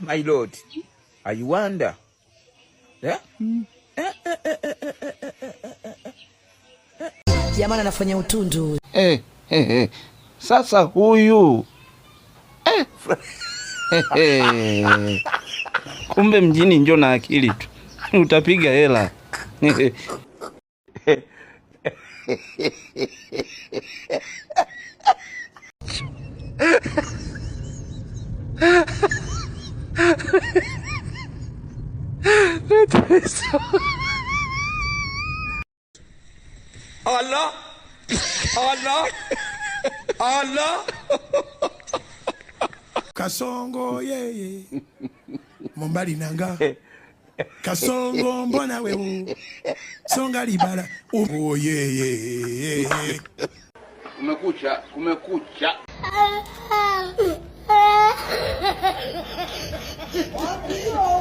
My lord, I wonder. Yeah? Jamani anafanya utundu. Sasa huyu. Kumbe mjini njoo na akili tu. Utapiga hela. Allah, Allah, Allah. Kasongo yeye Mombali nanga Kasongo mbona wewe Songa libala oh yeye Kumekucha. What?